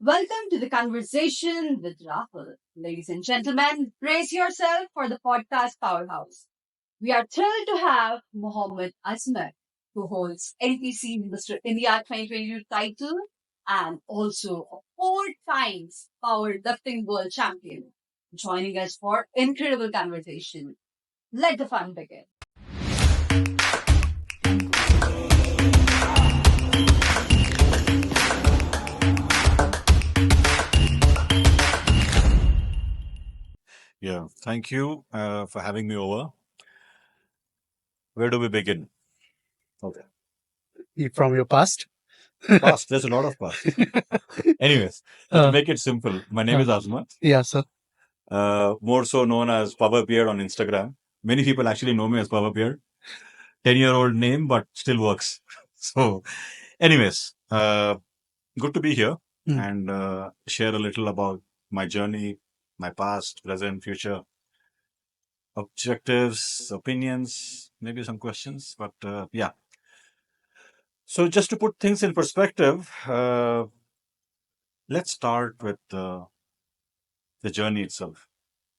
Welcome to the conversation with Rahul. Ladies and gentlemen, brace yourself for the podcast powerhouse. We are thrilled to have Mohammed Azmat, who holds NPC Mr. India 2022 title and also a four times Powerlifting World Champion, joining us for incredible conversation. Let the fun begin. Yeah, thank you for having me over. Where do we begin? Okay. From your past? Past, there's a lot of past. Anyways, to make it simple, my name is Azmat, Yeah, sir. more so known as Power Beard on Instagram. Many people actually know me as Power Beard. 10-year-old name, but still works. So, anyways, good to be here and share a little about my journey, my past, present, future, objectives, opinions, maybe some questions. But yeah. So just to put things in perspective, let's start with the journey itself.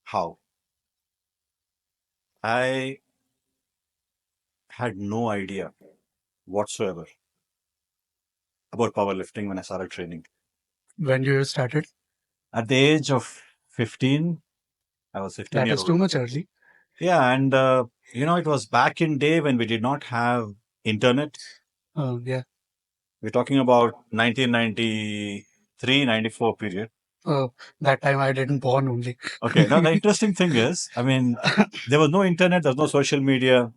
How? I had no idea whatsoever about powerlifting when I started training. When you started? At the age of 15, I was 15 That years is too old. much early. Yeah, and it was back in day when we did not have internet. Oh, yeah. We're talking about 1993, 94 period. Oh, that time I didn't born only. Okay, now the interesting thing is, I mean, there was no internet, there was no social media.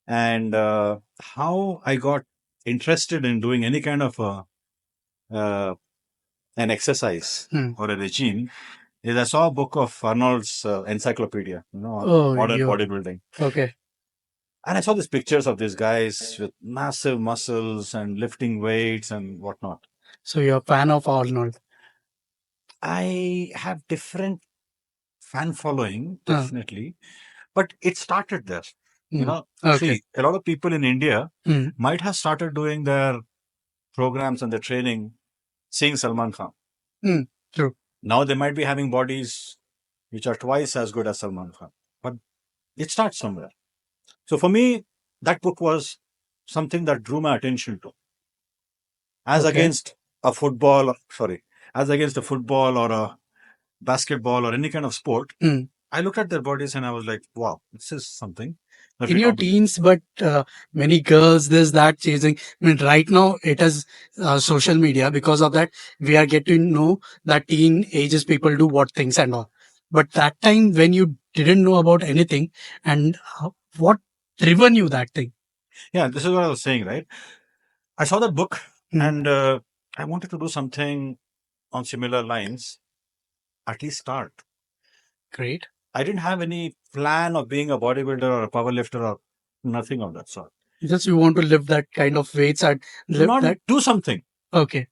And how I got interested in doing any kind of an exercise or a regime is I saw a book of Arnold's encyclopedia, on modern bodybuilding. Okay. And I saw these pictures of these guys with massive muscles and lifting weights and whatnot. So you're a fan of Arnold? I have different fan following, definitely, but it started there. See, a lot of people in India might have started doing their programs and their training seeing Salman Khan. True. Now they might be having bodies which are twice as good as Salman Khan, but it starts somewhere. So for me, that book was something that drew my attention to. As against a football or a basketball or any kind of sport, I looked at their bodies and I was like, wow, this is something. In your teens, but many girls, this, that chasing. I mean, right now it is social media. Because of that, we are getting to know that teen ages people do what things and all. But that time when you didn't know about anything, and what driven you that thing? Yeah, this is what I was saying, right? I saw that book and I wanted to do something on similar lines, at least start. Great. I didn't have any plan of being a bodybuilder or a powerlifter or nothing of that sort. Just you want to lift that kind of weights and do something. Okay.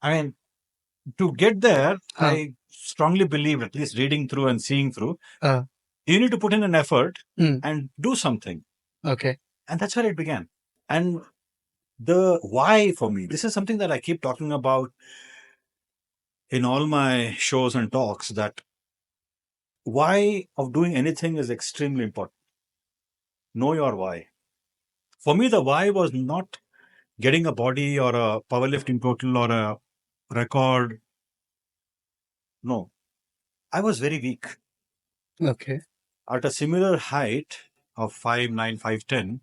I mean, to get there, I strongly believe, at least reading through and seeing through, you need to put in an effort and do something. Okay. And that's where it began. And the why for me, this is something that I keep talking about in all my shows and talks, that why of doing anything is extremely important. Know your why. For me, the why was not getting a body or a powerlifting total or a record. No, I was very weak. Okay. At a similar height of 5'9", 5'10",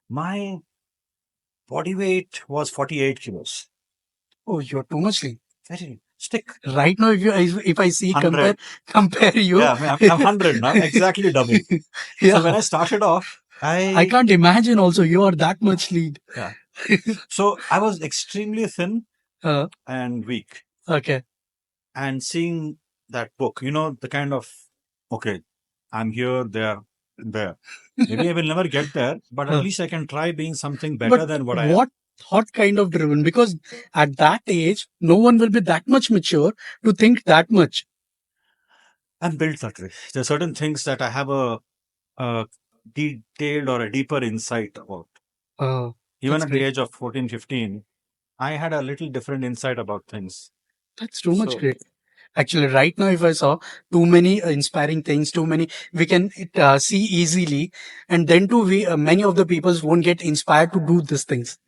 my body weight was 48 kilos. Oh, you're too much lean. Very stick. Right now, if I see compare you, yeah, I'm 100 now, exactly double. Yeah. So when I started off, I can't imagine. Also, you are that much lean. Yeah. So I was extremely thin and weak. Okay. And seeing that book, the kind of, okay, I'm here, there. Maybe I will never get there, but at least I can try being something better than what I am. What kind of driven? Because at that age, no one will be that much mature to think that much. I'm built that way. There are certain things that I have a detailed or a deeper insight about. Even at the age of 14, 15, I had a little different insight about things. That's too much So great. Actually, right now, if I saw too many inspiring things, too many we can see easily, and then too we many of the people won't get inspired to do these things.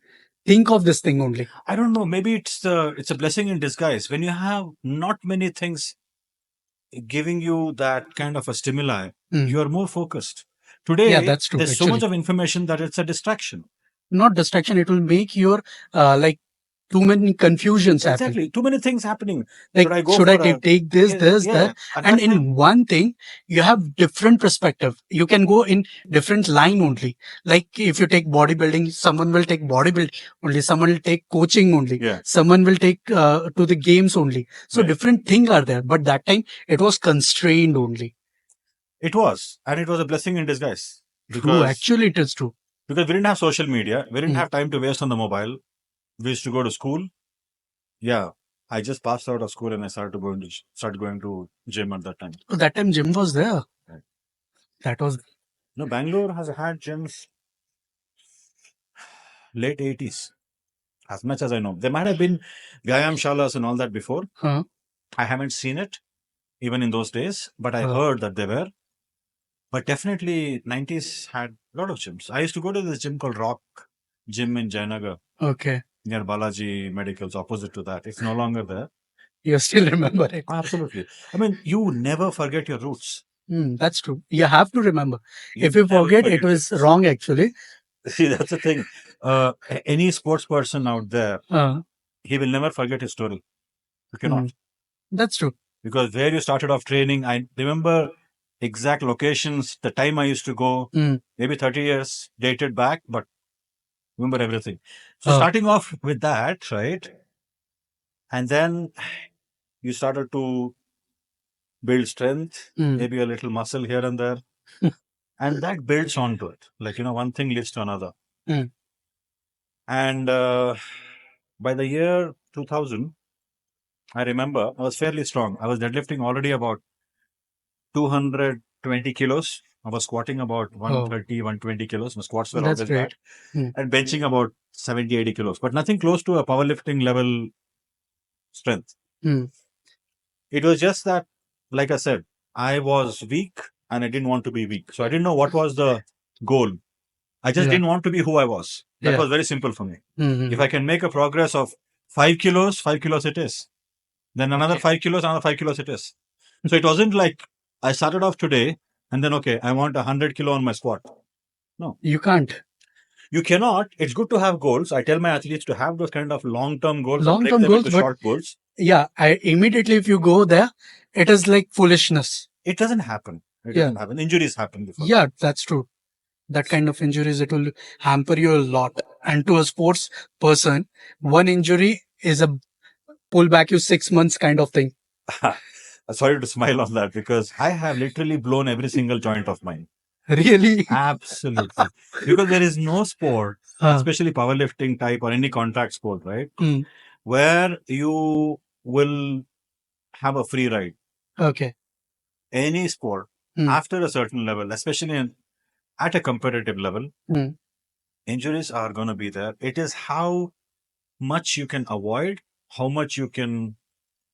Think of this thing only. I don't know. Maybe it's a blessing in disguise when you have not many things giving you that kind of a stimuli. Mm. You are more focused. Yeah, Today, that's true. there's so much Actually, of information that it's a distraction. not distraction. It will make your like too many confusions happen. Exactly. Too many things happening. Should Like, I go should I for a take this, yeah, this, yeah. that? At And that time, in one thing, you have different perspective. You can go in different line only. Like if you take bodybuilding, someone will take bodybuilding only. Someone will take coaching only. yeah, Someone will take to the games only. So right. different things are there. But that time it was constrained only. It was, and it was a blessing in disguise True. because Actually, it is true. we didn't have social media, we didn't Mm. have time to waste on the mobile. We used to go to school. Yeah, I just passed out of school and I started going to gym at that time. So that time gym was there. Right. That was No, Bangalore has had gyms late 80s, as much as I know. There might have been Vyayam Shalas and all that before. huh, I haven't seen it even in those days, but I huh. heard that they were. But definitely, 90s had a lot of gyms. I used to go to this gym called Rock Gym in Jayanagar Okay. near Balaji Medicals, opposite to that. It's no longer there. You still remember it. Absolutely. I mean, you never forget your roots. That's true. You have to remember. If You you never forget, it forget your was roots. wrong actually. See, that's the thing. Any sports person out there, Uh, he will never forget his story. You cannot. mm, that's true. Because where you started off training, I remember exact locations, the time I used to go, Mm. maybe 30 years dated back, but remember everything. So Uh, starting off with that, right? And then you started to build strength, mm, maybe a little muscle here and there. And that builds onto it. Like, one thing leads to another. mm. And by the year 2000, I remember I was fairly strong. I was deadlifting already about 220 kilos. I was squatting about Oh, 130, 120 kilos. My squats were that's always bad. great. Mm, And benching about 70, 80 kilos, but nothing close to a powerlifting level strength. mm. It was just that, like I said, I was weak and I didn't want to be weak. So I didn't know what was the goal. I just Yeah, didn't want to be who I was. That yeah. was very simple for me. If Mm-hmm. I can make a progress of 5 kilos, 5 kilos it is. Then another Okay. 5 kilos, another 5 kilos it is. So it wasn't like I started off today and then, okay, I want 100 kilo on my squat. No, You can't. you cannot. It's good to have goals. I tell my athletes to have those kind of long-term goals and Long break term them goals, into but short goals. yeah, I immediately if you go there, it is like foolishness. It doesn't happen. It Yeah, doesn't happen. Injuries happen before that. yeah, that's true. That kind of injuries, it will hamper you a lot. And to a sports person, one injury is a pull back you 6 months kind of thing. Sorry to smile on that because I have literally blown every single joint of mine. Really? Absolutely. Because there is no sport, Uh, especially powerlifting type or any contact sport, right? mm, Where you will have a free ride. okay. Any sport, Mm, after a certain level, especially at a competitive level, mm, injuries are going to be there. It is how much you can avoid, how much you can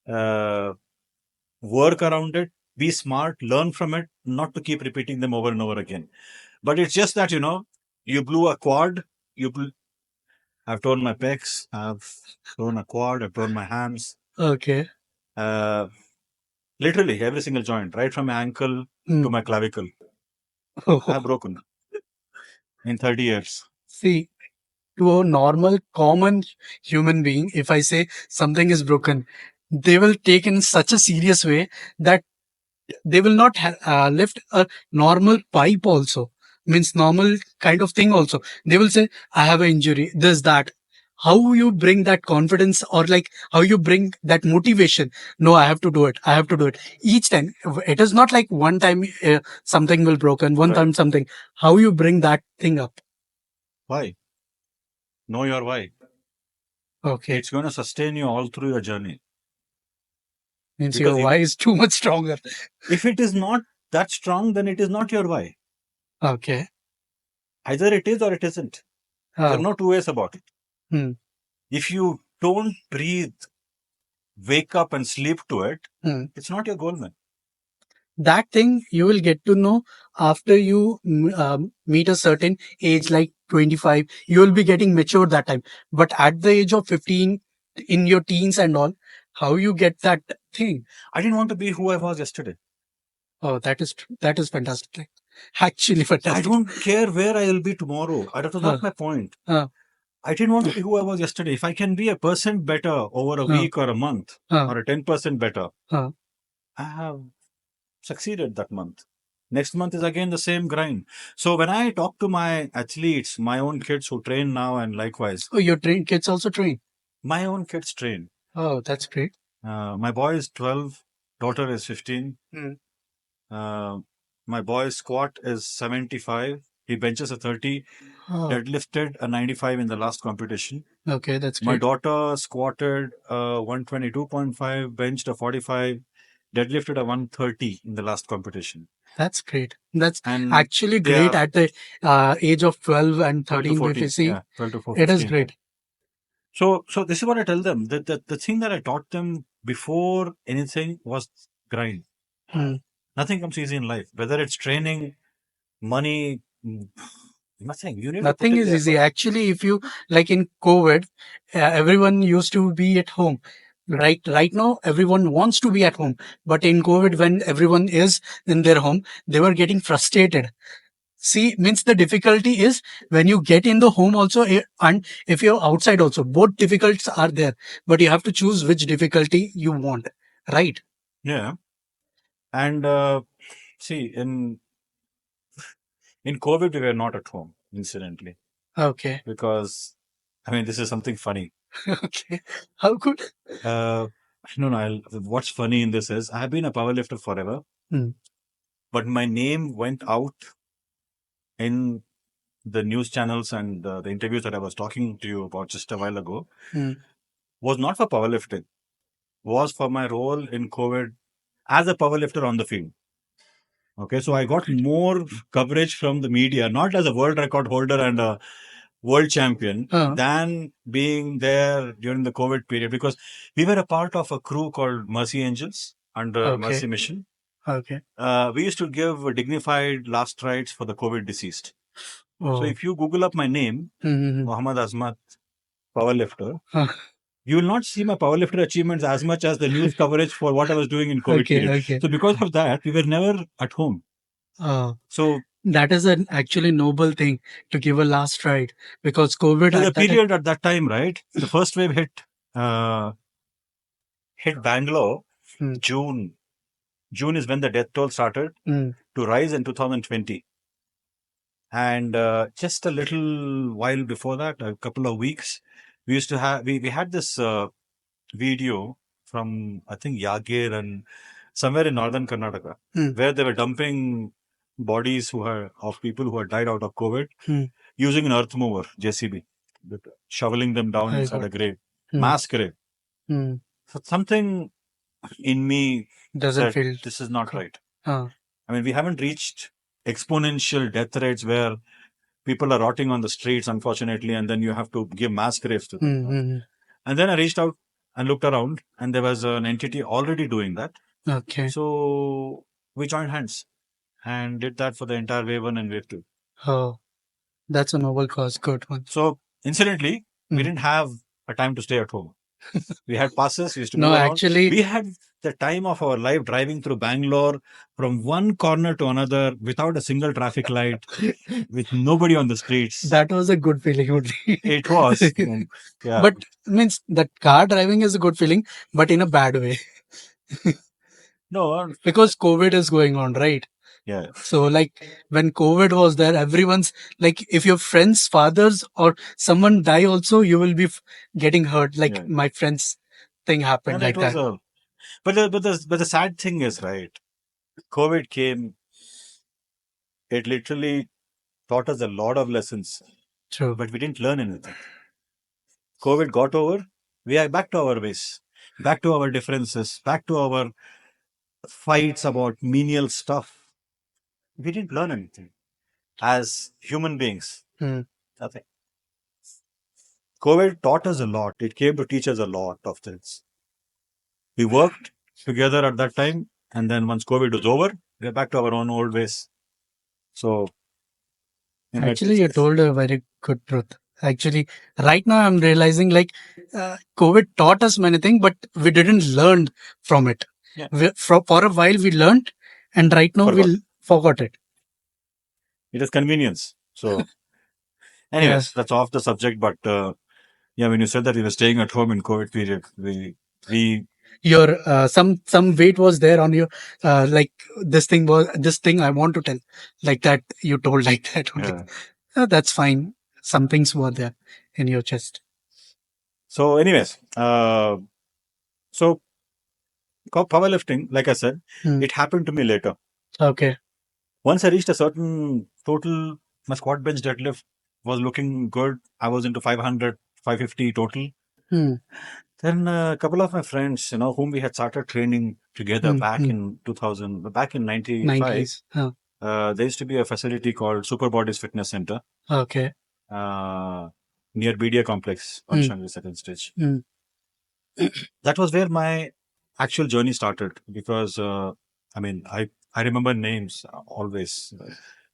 uh, work around it, be smart, learn from it, not to keep repeating them over and over again. But it's just that, you blew a quad, I've torn my pecs, I've torn a quad, I've torn my hams, okay. uh, literally every single joint, right from my ankle to Mm. my clavicle, I've Oh, broken in 30 years. see, to a normal, common human being, if I say something is broken, they will take in such a serious way that they will not lift a normal pipe also. Means normal kind of thing also. They will say, I have an injury, this, that. How you bring that confidence or like how you bring that motivation? No, I have to do it. I have to do it. Each time. It is not like one time something will broken, one Right. time something. How you bring that thing up? Why? Know your why. Okay. It's going to sustain you all through your journey. Means your Because why is too much stronger. if it is not that strong, then it is not your why. Okay. Either it is or it isn't. There are Oh. no two ways about it. Hmm. If you don't breathe wake up and sleep to it, Hmm. it's not your goal, man. That thing you will get to know after you meet a certain age, like 25. You will be getting mature that time. But at the age of 15, in your teens and all, how you get that thing? I didn't want to be who I was yesterday. Oh, that is fantastic. Actually, I fantastic. don't care where I will be tomorrow. That was Uh, not my point. uh, I didn't want to be who I was yesterday. If I can be a percent better over a uh, week or a month uh, or a 10% better, uh. I have succeeded that month. Next month is again the same grind. So when I talk to my athletes, my own kids who train now and likewise, Oh, your kids also train. my own kids train. Oh, that's great. My boy is 12, daughter is 15. Mm. Uh, my boy's squat is 75. He benches a 30, Oh, deadlifted a 95 in the last competition. okay, that's My great. daughter squatted 122.5, benched a 45, deadlifted a 130 in the last competition. That's great. That's And actually they great are at the age of 12 and 12 to 13. If you 14. see, Yeah, 12 to it is 15. great. So this is what I tell them. The thing that I taught them before anything was grind. Mm. Nothing comes easy in life. Whether it's training, money, nothing. You need to put Nothing in is the easy. effort. Actually, if you like in COVID, everyone used to be at home. Right now, everyone wants to be at home. But in COVID, when everyone is in their home, they were getting frustrated. See, means the difficulty is when you get in the home also, and if you're outside also, both difficulties are there. But you have to choose which difficulty you want. Right? Yeah. And see, in COVID, we were not at home, incidentally, Okay. because I mean, this is something funny. Okay. How good? Uh, no, no. What's funny in this is I have been a powerlifter forever, Hmm. but my name went out in the news channels and the interviews that I was talking to you about just a while ago Hmm. was not for powerlifting, was for my role in COVID as a powerlifter on the field. Okay, so I got more coverage from the media, not as a world record holder and a world champion, Uh, than being there during the COVID period because we were a part of a crew called Mercy Angels under okay. Mercy Mission. Okay. We used to give dignified last rites for the COVID deceased. So Oh. if you Google up my name, Hmm. Mohammed Azmat, powerlifter, Uh, you will not see my powerlifter achievements as much as the news coverage for what I was doing in COVID okay. period. Okay. So because of that, we were never at home. Uh, So that is an actually noble thing to give a last ride because COVID so the at that period at that time, right? The first wave uh, hit Bangalore Hmm. June. June is when the death toll started Hmm. to rise in 2020. And just a little while before that, a couple of weeks, we used to have we had this video from I think Yagir and somewhere in northern Karnataka, Hmm. where they were dumping bodies of people who had died out of COVID Hmm. using an earth mover, JCB, shoveling them down I inside got. a grave, Hmm. mass grave. Hmm. So something in me Doesn't said feel. this is not Co- right. Uh, I mean, we haven't reached exponential death rates where people are rotting on the streets, unfortunately, and then you have to give mass graves to them. hmm. And then I reached out and looked around, and there was an entity already doing that. Okay. So we joined hands and did that for the entire wave one and wave two. Oh, that's a noble cause. Good one. So, incidentally, we Hmm. didn't have a time to stay at home. We had passes, we used to No, move around. actually, We had the time of our life driving through Bangalore from one corner to another without a single traffic light, with nobody on the streets. that was a good feeling only. It was, yeah, But means that car driving is a good feeling, but in a bad way no, because COVID is going on, right? yeah, So like when COVID was there, everyone's like, if your friends, fathers, or someone die also, you will be getting hurt. Like yeah. my friend's thing happened And it like was that. a, but the sad thing is, right, COVID came, it literally taught us a lot of lessons, True. but we didn't learn anything. COVID got over, we are back to our ways, back to our differences, back to our fights about menial stuff. We didn't learn anything as human beings. Hmm. Nothing. COVID taught us a lot. It came to teach us a lot of things. We worked together at that time, and then once COVID was over, we're back to our own old ways. So, Actually, you told a very good truth. Actually, right now I'm realizing like COVID taught us many things, but we didn't learn from it. Yeah. For a while we learned, and right now Forgot. we forgot it. It is convenience. So, anyways, that's off the subject. But yeah, when you said that you were staying at home in COVID period, we Your some weight was there on your like this thing I want to tell like that you told like that only. That's fine. Some things were there in your chest. So, anyways, so powerlifting, like I said, it happened to me later. Okay. Once I reached a certain total, my squat bench deadlift was looking good. I was into 500, 550 total. Then a couple of my friends, whom we had started training together back in 2000, back in 95, 90s. there used to be a facility called Super Bodies Fitness Center. Okay. Near BDA Complex on Shangri Second Stage. That was where my actual journey started because, I remember names always.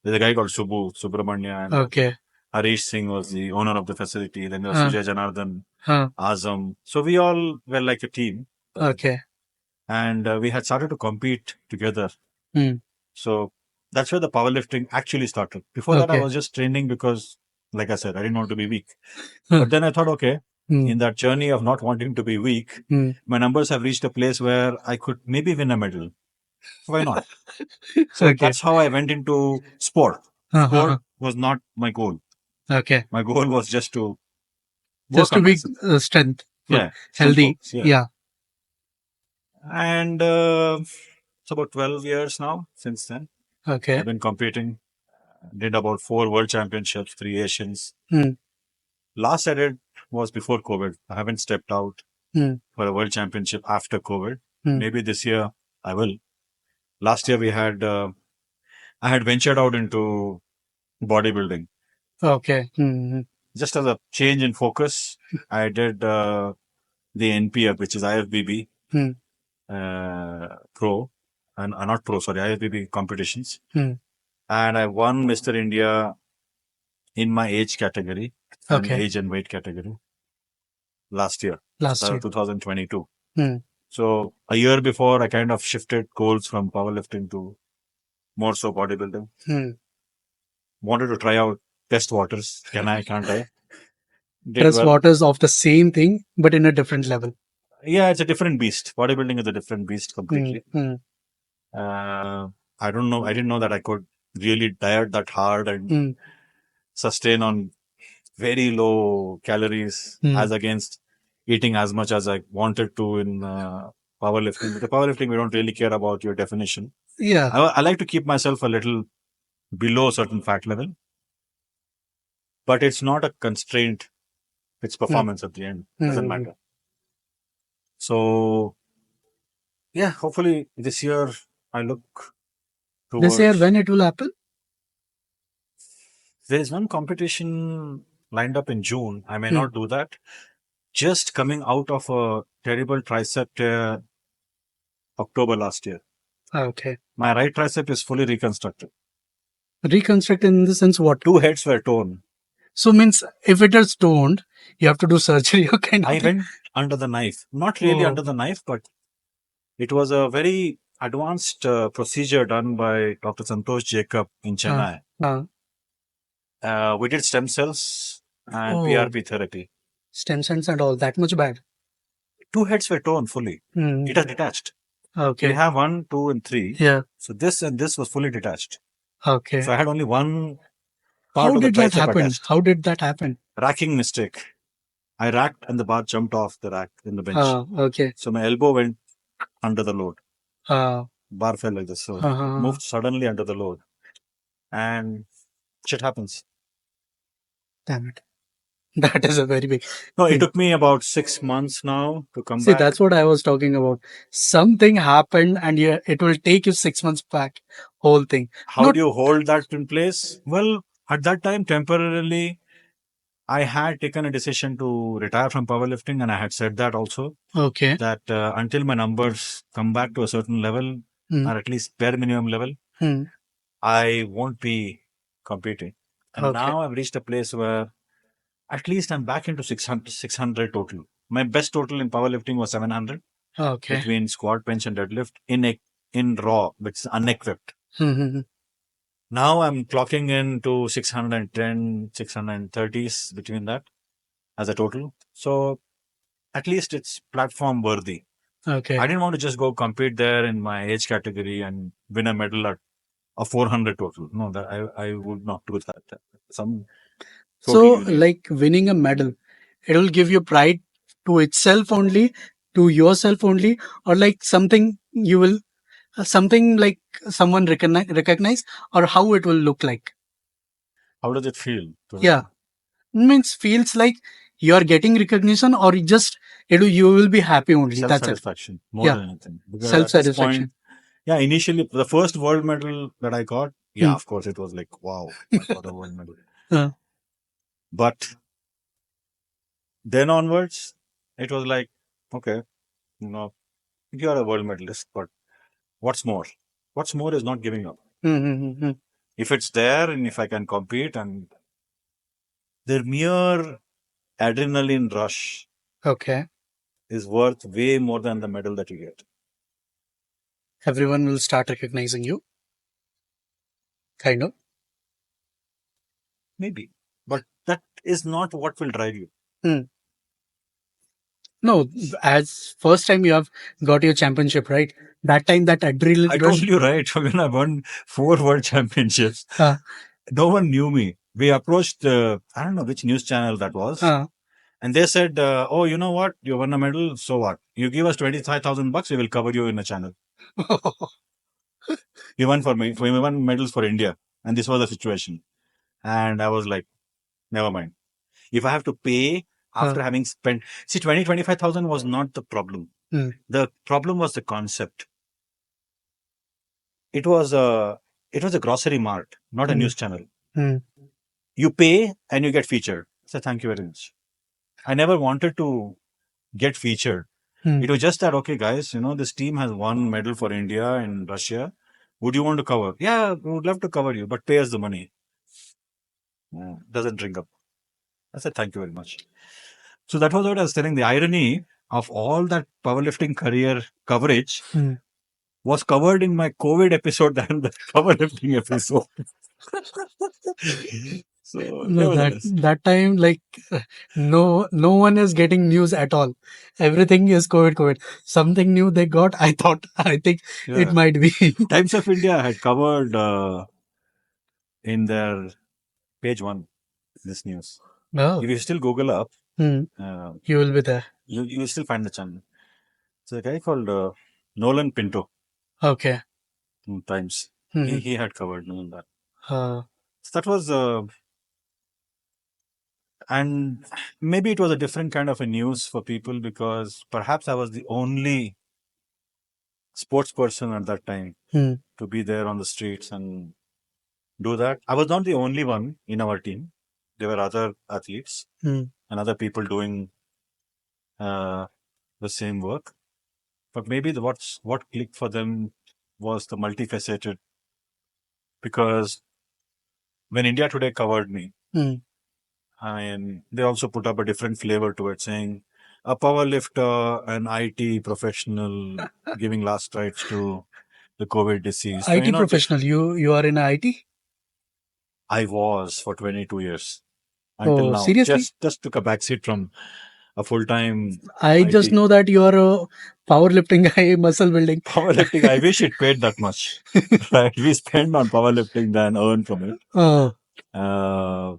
There's a guy called Subramanya, and Okay. Harish Singh was the owner of the facility. Then there was Sujay Janardhan, Azam. So we all were like a team. Okay. And we had started to compete together. So that's where the powerlifting actually started. Before that, I was just training because, like I said, I didn't want to be weak. But then I thought, okay, in that journey of not wanting to be weak, my numbers have reached a place where I could maybe win a medal. Why not? So that's how I went into sport. Sport was not my goal. Okay. My goal was just to work just to on be myself. strength, Yeah, healthy. simple, Yeah. And it's about 12 years now since then. Okay. I've been competing. Did about 4 world championships, 3 Asians. Last I did was before COVID. I haven't stepped out for a world championship after COVID. Maybe this year I will. Last year I had ventured out into bodybuilding. Okay. Just as a change in focus, I did the NPF, which is IFBB Pro, and not Pro, sorry, IFBB competitions. And I won Mr. India in my age category and age and weight category last year, 2022. So a year before, I kind of shifted goals from powerlifting to more so bodybuilding. Wanted to try out test waters. Can I? Can't I? Test waters of the same thing, but in a different level. Yeah, it's a different beast. Bodybuilding is a different beast completely. I don't know. I didn't know that I could really diet that hard and sustain on very low calories as against eating as much as I wanted to in powerlifting. With powerlifting, we don't really care about your definition. Yeah. I like to keep myself a little below a certain fat level, but it's not a constraint. It's performance at the end. Doesn't matter. So, yeah, hopefully this year I look towards... This year, when it will happen? There is one competition lined up in June. I may not do that. Just coming out of a terrible tricep tear October last year. Okay. My right tricep is fully reconstructed. Reconstructed in the sense what? 2 heads were torn. So means if it is torn, you have to do surgery or kind of I thing? went under the knife. Not really under the knife, but it was a very advanced procedure done by Dr. Santosh Jacob in Chennai. We did stem cells and PRP therapy. Stem cells and all, that much bad? 2 heads were torn fully. It is detached. Okay. We have 1, 2, and 3. Yeah. So this and this was fully detached. Okay. So I had only one part How of the did that tricep happen? attached. How did that happen? Racking mistake. I racked and the bar jumped off the rack in the bench. Okay. So my elbow went under the load. Bar fell like this. So moved suddenly under the load. And shit happens. Damn it. That is a very big... No, it took me about 6 months now to come back. See, that's what I was talking about. Something happened and it will take you 6 months back. Whole thing. How do you hold that in place? Well, at that time, temporarily, I had taken a decision to retire from powerlifting, and I had said that also, Okay. that until my numbers come back to a certain level, Hmm. or at least bare minimum level, Hmm. I won't be competing. And Okay. now I've reached a place where at least I'm back into 600 total. My best total in powerlifting was 700 Okay. between squat, bench, and deadlift in raw, which is unequipped. Hmm. Hmm, hmm. Now I'm clocking into 610, 630s between that as a total. So at least it's platform worthy. Okay. I didn't want to just go compete there in my age category and win a medal at a 400 total. No, that I would not do that. Some totally So, unique. like winning a medal, it will give you pride to itself only, to yourself only, or like something you will, something like someone recognize, or how it will look like. How does it feel? Yeah, means feels like you are getting recognition, or it just you will be happy only. Self That's it. satisfaction more Yeah, than anything. Because self at this point, satisfaction. yeah, initially the first world medal that I got, yeah, Hmm. of course it was like, wow, I got a world medal. Uh, But then onwards, it was like, okay, you know, you are a world medalist, but what's more? What's more is not giving up. hmm, hmm, hmm, hmm. If it's there and if I can compete, and the mere adrenaline rush Okay, is worth way more than the medal that you get. everyone will start recognizing you, kind of. Maybe. But that is not what will drive you. Hmm. No, as first time you have got your championship, right? That time that I adrenaline told rush. you, right? When I won 4 world championships, Uh, no one knew me. We approached, I don't know which news channel that was. uh, And they said, oh, you know what? You won a medal. So what? You give us 25,000 bucks, we will cover you in a channel. We won for me. We won medals for India. And this was the situation. And I was like, never mind. If I have to pay uh, after having spent, see, 25,000 was not the problem. hmm, The problem was the concept. It was a, it was a grocery mart, not a hmm, news channel. hmm, You pay and you get featured. So thank you very much. I never wanted to get featured. hmm. It was just that, okay, guys, this team has won medal for India and Russia. Would you want to cover? Yeah, we would love to cover you, but pay us the money. Doesn't ring up. I said, thank you very much. So that was what I was telling. The irony of all that powerlifting career coverage Hmm. was covered in my COVID episode than the powerlifting episode. So, No, nevertheless, that time like no one is getting news at all. Everything is COVID. Something new they got. I think it yeah. might be. Times of India had covered in their page one this news. No, If you still Google up, hmm. uh, You will be there. you will still find the channel. So a guy called Nolan Pinto Okay. from Times. He, Hmm. he had covered that. Uh, So that was, and maybe it was a different kind of a news for people because perhaps I was the only sports person at that time hmm. to be there on the streets and do that. I was not the only one in our team. There were other athletes Hmm. and other people doing uh, the same work. But maybe what clicked for them was the multifaceted, because when India Today covered me, Hmm. and they also put up a different flavor to it, saying a power lifter, an IT professional giving last rites to the COVID disease. So, IT professional. You are in IT? I was for 22 years until Oh, now. seriously? Just took a backseat from a full time I just IT. know that you are a powerlifting guy, muscle building. Powerlifting, I wish it paid that much. Right? We spend on powerlifting than earn from it. Oh, Uh,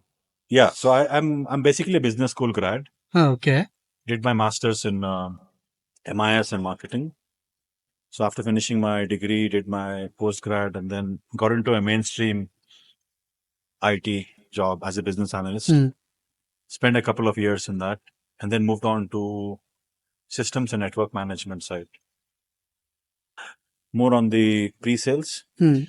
yeah, so I'm basically a business school grad. okay. Did my masters in MIS and marketing. So after finishing my degree, did my postgrad, and then got into a mainstream IT job as a business analyst. Hmm. Spent a couple of years in that, and then moved on to systems and network management side, more on the pre-sales Hmm.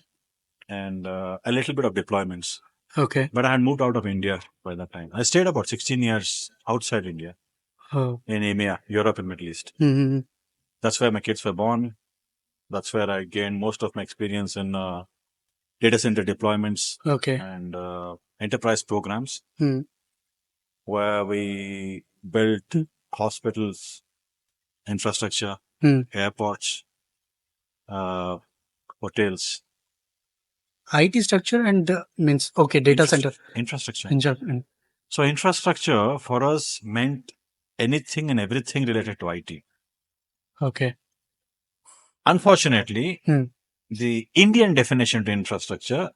and a little bit of deployments. Okay. But I had moved out of India by that time. I stayed about 16 years outside India Oh. in EMEA, Europe and Middle East. Mm-hmm. That's where my kids were born. That's where I gained most of my experience in data center deployments Okay. and enterprise programs, Hmm. where we built hospitals, infrastructure, Hmm. airports, uh, hotels. IT structure and means okay data center. Infrastructure. Engineer. So infrastructure for us meant anything and everything related to IT. Okay. Unfortunately, Hmm. the Indian definition to infrastructure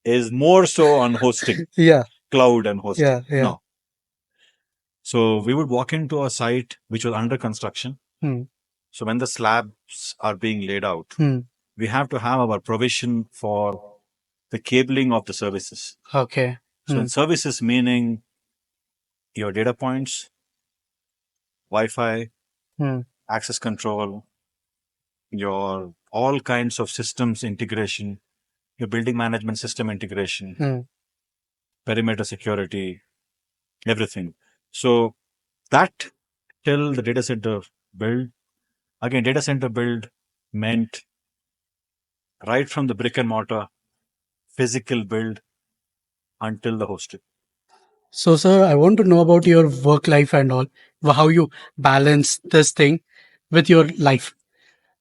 is more so on hosting, Yeah. cloud and hosting. Yeah. Yeah. No. So we would walk into a site which was under construction. Hmm. So when the slabs are being laid out, Hmm. we have to have our provision for the cabling of the services. Okay. So Hmm. in services meaning your data points, Wi-Fi, Hmm. access control, your all kinds of systems integration, your building management system integration, Hmm. perimeter security, everything. So that till the data center build, again, data center build meant right from the brick and mortar physical build until the hosted. So, sir, I want to know about your work life and all. How you balance this thing with your life,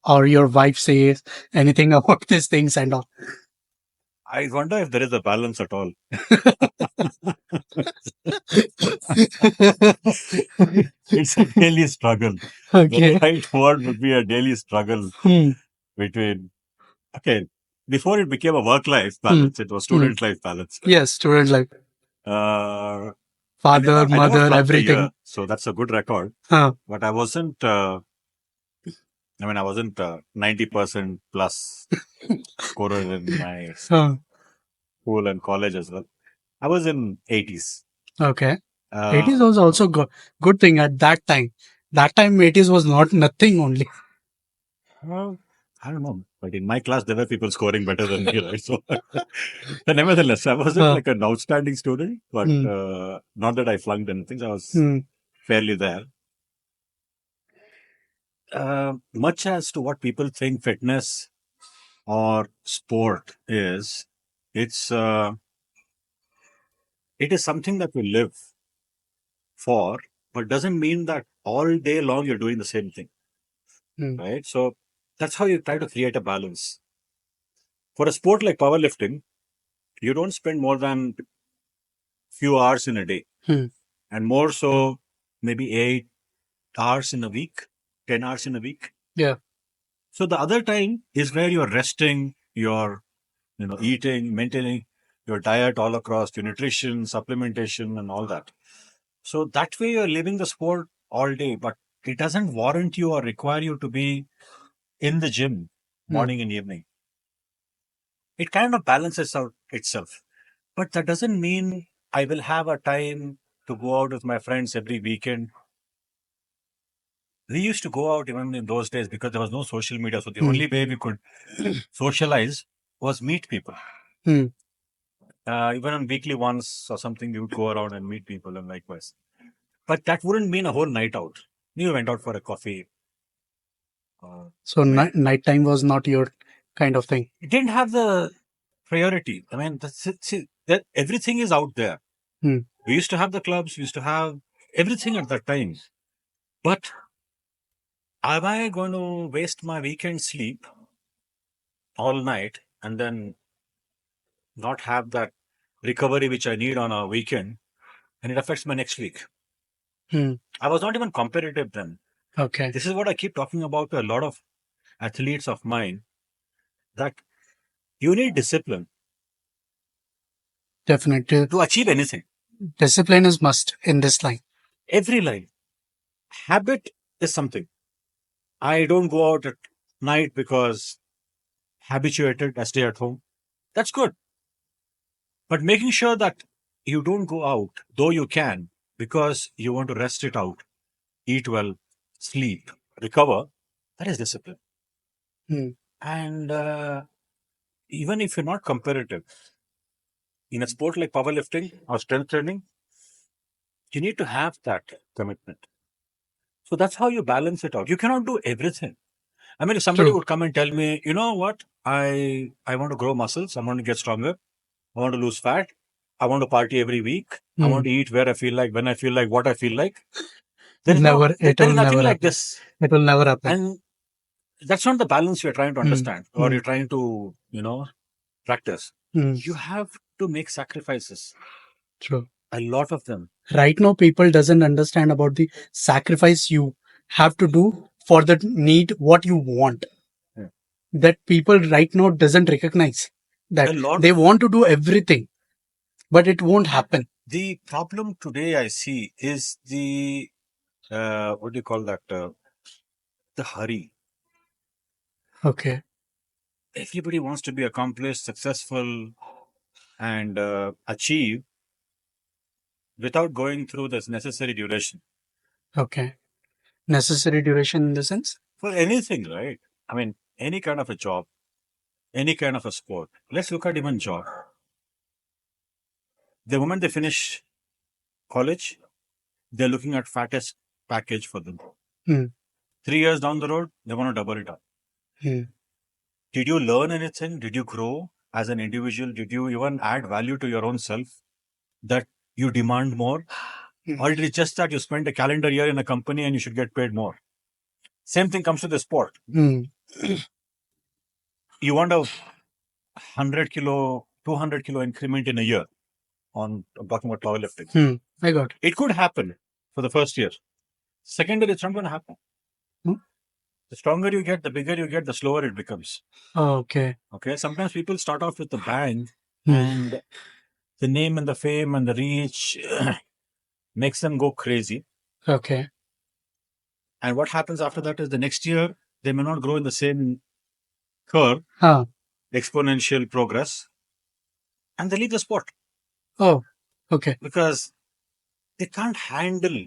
or your wife says anything about these things and all. I wonder if there is a balance at all. It's a daily struggle. The Okay. right word would be a daily struggle Hmm. between, okay, before it became a work life Hmm. balance, it was Hmm. student life balance. Yes, student life, Uh, father, I never mother, flunked a year, everything. so that's a good record. Huh. But I wasn't, I wasn't 90% plus scorer in my Huh. school and college as well. I was in 80s. Okay. Uh, 80s was also good thing at that time. That time 80s was not nothing only. well, I don't know, but in my class there were people scoring better than me, right? So, but nevertheless, I wasn't Huh. like an outstanding student, but Hmm. not that I flunked anything. I was Hmm. fairly there. Much as to what people think fitness or sport is, it's it is something that we live for, but doesn't mean that all day long you're doing the same thing, Hmm. right? So that's how you try to create a balance. For a sport like powerlifting, you don't spend more than few hours in a day, Hmm. and more so maybe 8 hours in a week, 10 hours in a week. Yeah. So the other time is where you're resting, you're eating, maintaining your diet all across, your nutrition, supplementation, and all that. So that way you're living the sport all day, but it doesn't warrant you or require you to be in the gym Hmm. morning and evening. It kind of balances out itself. But that doesn't mean I will have a time to go out with my friends every weekend. We used to go out even in those days because there was no social media. So the Hmm. only way we could socialize was meet people. Hmm. Even on weekly once or something, we would go around and meet people and likewise. But that wouldn't mean a whole night out. You went out for a coffee. So Went. nighttime was not your kind of thing. It didn't have the priority. That's it. See, that everything is out there. Hmm. We used to have the clubs. We used to have everything at that time. But am I going to waste my weekend sleep all night and then not have that recovery which I need on a weekend? And it affects my next week. Hmm. I was not even competitive then. Okay. This is what I keep talking about to a lot of athletes of mine, that you need discipline Definitely. to achieve anything. Discipline is must in this line. Every line. Habit is something. I don't go out at night because habituated, I stay at home. That's good. But making sure that you don't go out, though you can, because you want to rest it out, eat well, sleep, recover, that is discipline. Hmm. And even if you're not competitive, In a sport like powerlifting or strength training, you need to have that commitment. So that's how you balance it out. You cannot do everything. I mean, if somebody True. would come and tell me, you know what, I want to grow muscles, I want to get stronger, I want to lose fat, I want to party every week, I want to eat where I feel like, when I feel like, what I feel like. Never, it There will is nothing never like happen. this. It will never happen. And that's not the balance you're trying to Mm. understand or you're Mm. trying to, practice. Mm. You have to make sacrifices, True. a lot of them. Right now, people doesn't understand about the sacrifice you have to do for the need what you want. Yeah. That people right now doesn't recognize A that lot. they want to do everything, but it won't happen. The problem today I see is the, what do you call that? The hurry. Okay. Everybody wants to be accomplished, successful, and achieve without going through this necessary duration Okay. Necessary duration in the sense? for anything, right? I mean, any kind of a job, any kind of a sport. Let's look at even job. The moment they finish college, they're looking at fattest package for them. Mm. 3 years down the road, they want to double it up. Mm. Did you learn anything? Did you grow as an individual? Did you even add value to your own self that you demand more? Or it is just that you spent a calendar year in a company and you should get paid more? Same thing comes to the sport. Mm. You want a 100 kilo, 200 kilo increment in a year I'm talking about powerlifting. Mm. I got it. It could happen for the first year. Second year, it's not going to happen. Mm. The stronger you get, the bigger you get, the slower it becomes. Okay. Okay. Sometimes people start off with the bang Mm. and the name and the fame and the reach makes them go crazy. Okay. And what happens after that is the next year, they may not grow in the same curve, Ah. exponential progress, and they leave the sport Oh. Okay. because they can't handle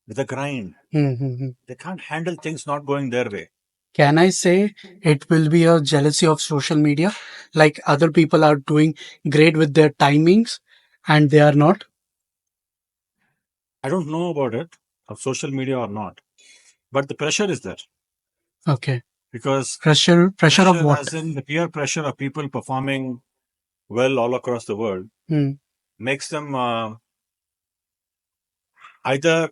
the grind. Mm-hmm. They can't handle things not going their way. Can I say it will be a jealousy of social media? Like other people are doing great with their timings and they are not? I don't know about it, of social media or not, but the pressure is there Okay. because Pressure of what? as in the peer pressure of people performing well all across the world, Mm. makes them either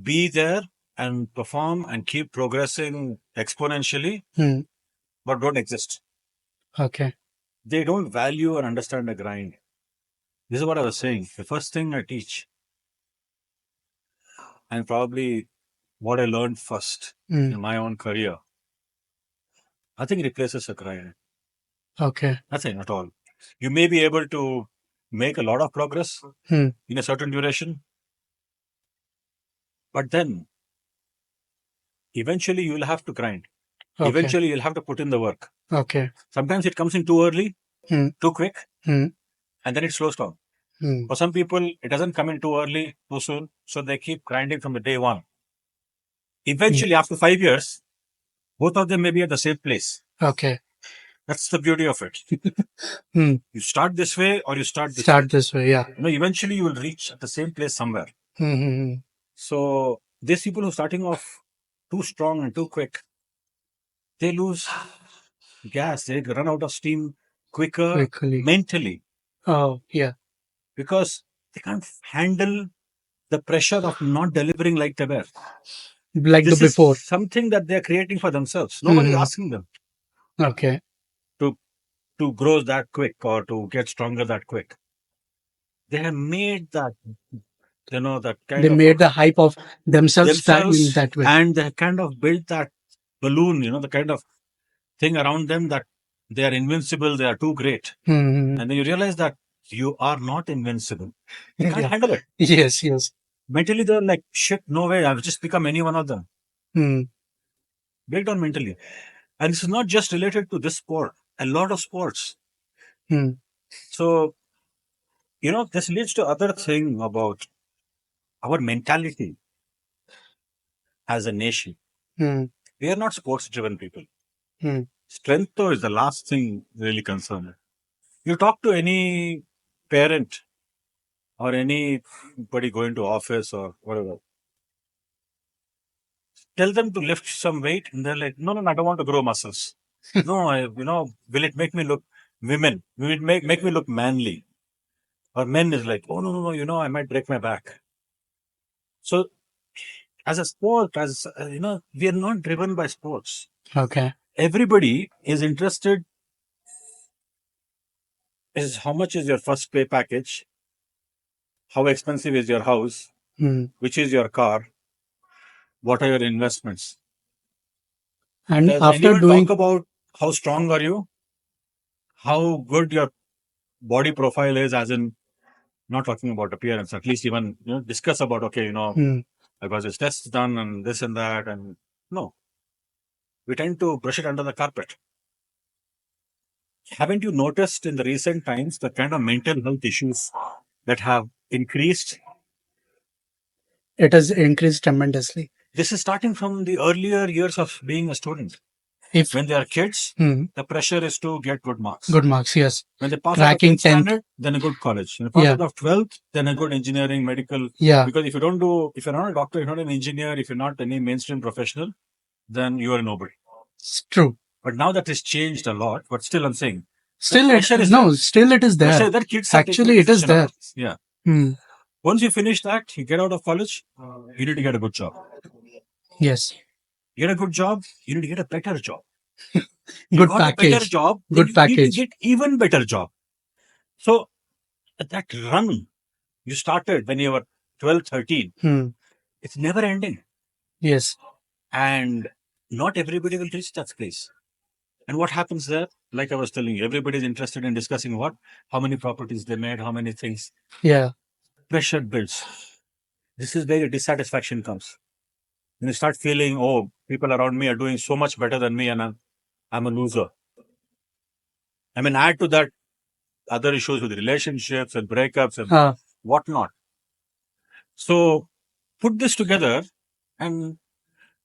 be there and perform and keep progressing exponentially, Mm. but don't exist. Okay. They don't value or understand the grind. This is what I was saying. The first thing I teach, and probably what I learned first Mm. in my own career, nothing replaces a grind. Okay. Nothing at all. You may be able to make a lot of progress Mm. in a certain duration, but then eventually you'll have to grind. Okay. Eventually you'll have to put in the work. Okay. Sometimes it comes in too early, Mm. too quick, Mm. and then it slows down. Mm. For some people, it doesn't come in too early, too soon, so they keep grinding from the day one. Eventually, after 5 years, both of them may be at the same place. Okay. That's the beauty of it. Mm. You start this way or you start this way. Start this way. Yeah. Eventually you will reach at the same place somewhere. Mm-hmm. So these people who are starting off too strong and too quick, they lose gas. They run out of steam quicker Quickly. mentally Oh, yeah. because they can't handle the pressure of not delivering like they were. Like the This is before. something that they're creating for themselves. Nobody's Mhm. asking them Okay. to grow that quick or to get stronger that quick. They have made that, that kind They of made the hype of themselves that in themselves, that way. and they kind of built that balloon, the kind of thing around them that they are invincible, they are too great. Mm-hmm. And then you realize that you are not invincible. You can't Yeah. handle it. Yes. Yes. Mentally, they're like, shit, no way, I've just become any one of them. Mm. Breakdown mentally. And this is not just related to this sport, a lot of sports. Mm. So, this leads to other thing about our mentality as a nation. Mm. We are not sports driven people. Mm. Strength though is the last thing really concerned. You talk to any parent or anybody going to office or whatever, tell them to lift some weight, and they're like, no, I don't want to grow muscles. No, will it make me look women? Will it make me look manly? Or men is like, oh, no, I might break my back. So as a sport, we are not driven by sports. Okay. Everybody is interested is how much is your first pay package, how expensive is your house, which is your car, what are your investments. And Does after anyone doing, talk about how strong are you, how good your body profile is, as in not talking about appearance, at least even discuss about, okay, I got this test done and this and that, and no, we tend to brush it under the carpet. Haven't you noticed in the recent times the kind of mental health issues that have increased? it has increased tremendously. This is starting from the earlier years of being a student. If When they are kids, the pressure is to get good marks. good marks, yes. When they pass out of Cracking 10th 10th. standard, then a good college. When they pass Yeah. out of 12th, then a good engineering, medical. Yeah. Because if you're not a doctor, you're not an engineer, if you're not any mainstream professional, then you are nobody. It's true. But now that has changed a lot. But still, I'm saying, Still pressure it is no, there. still it is there. Pressure that kids are taking Actually, it is possession there. of it. Yeah. Hmm. Once you finish that, you get out of college, you need to get a good job. Yes. Get a good job, you need to get a better job. Good got a better package. job, then Good you need to package. get even better job. So that run you started when you were 12, 13, it's never ending. Yes. And not everybody will reach that place. And what happens there? Like I was telling you, everybody is interested in discussing what? How many properties they made, how many things. Yeah. Pressure builds. This is where your dissatisfaction comes. When you start feeling, oh, people around me are doing so much better than me and I'm a loser. I mean, add to that other issues with relationships and breakups and whatnot. So put this together and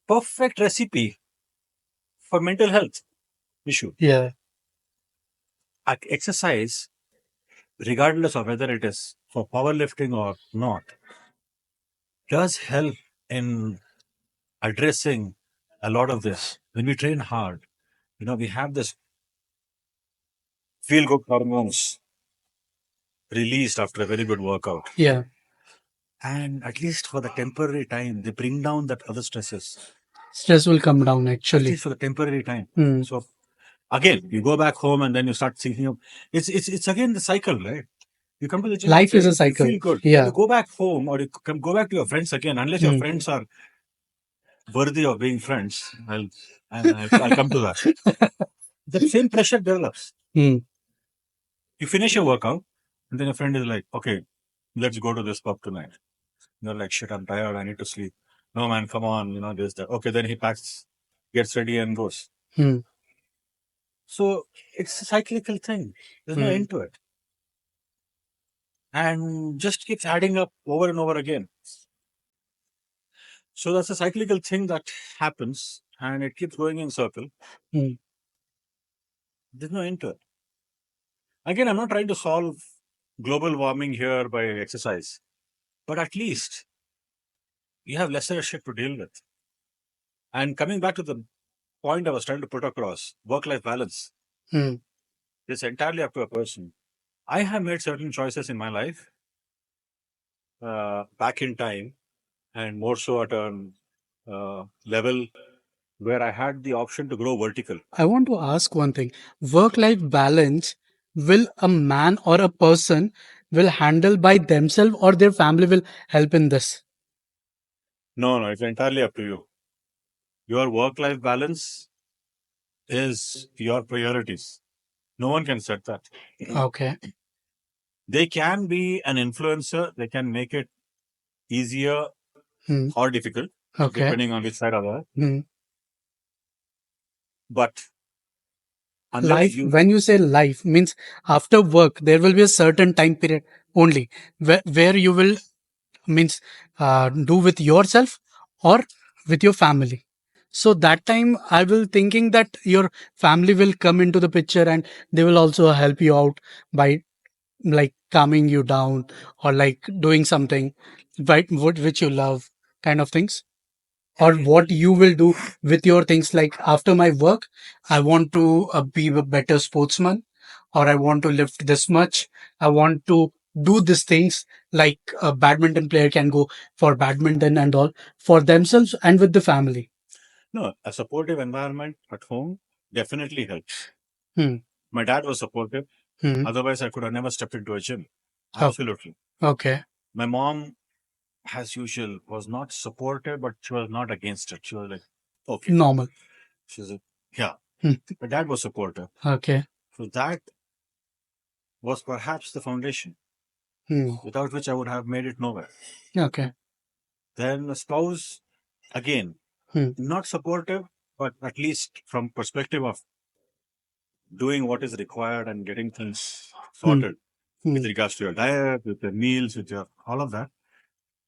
perfect recipe for mental health issue. Yeah. Exercise, regardless of whether it is for powerlifting or not, does help in addressing a lot of this. When we train hard, we have this feel good hormones released after a very good workout. Yeah. And at least for the temporary time, they bring down that other stresses. Stress will come down At actually. least for the temporary time. So again, you go back home and then you start thinking of it's again the cycle, right? You come to the gym, Life is a you cycle. feel good. Yeah. Then you go back home or you go back to your friends again, unless your friends are worthy of being friends. I'll come to that. The same pressure develops. You finish your workout, and then your friend is like, okay, let's go to this pub tonight. You're like, shit, I'm tired, I need to sleep. No man, come on, this, that. Okay, then he packs, gets ready and goes. So it's a cyclical thing. There's no end to it. And just keeps adding up over and over again. So that's a cyclical thing that happens and it keeps going in circle. There's no end to it. Again, I'm not trying to solve global warming here by exercise, but at least you have lesser shit to deal with. And coming back to the point I was trying to put across, work-life balance. It's entirely up to a person. I have made certain choices in my life back in time, and more so at a level where I had the option to grow vertical. I want to ask one thing. Work-life balance, will a man or a person will handle by themselves or their family will help in this? No, it's entirely up to you. Your work-life balance is your priorities. No one can set that. Okay. They can be an influencer. They can make it easier or difficult, depending on which side of that. But Life, when you say life, means after work, there will be a certain time period only where you will means do with yourself or with your family. So that time I will thinking that your family will come into the picture and they will also help you out by like calming you down or like doing something right which you love kind of things, or what you will do with your things, like after my work I want to be a better sportsman, or I want to lift this much, I want to do these things, like a badminton player can go for badminton and all, for themselves and with the family. No, a supportive environment at home definitely helps. Hmm. My dad was supportive. Hmm. Otherwise, I could have never stepped into a gym. Oh, Absolutely. okay. My mom, as usual, was not supportive, but she was not against it. She was like, okay. Normal. She's like, yeah. Hmm. My dad was supportive. Okay. So that was perhaps the foundation, Hmm. without which I would have made it nowhere. Okay. Then the spouse, again, Hmm. not supportive, but at least from perspective of doing what is required and getting things Hmm. sorted Hmm. with regards to your diet, with your meals, with your all of that.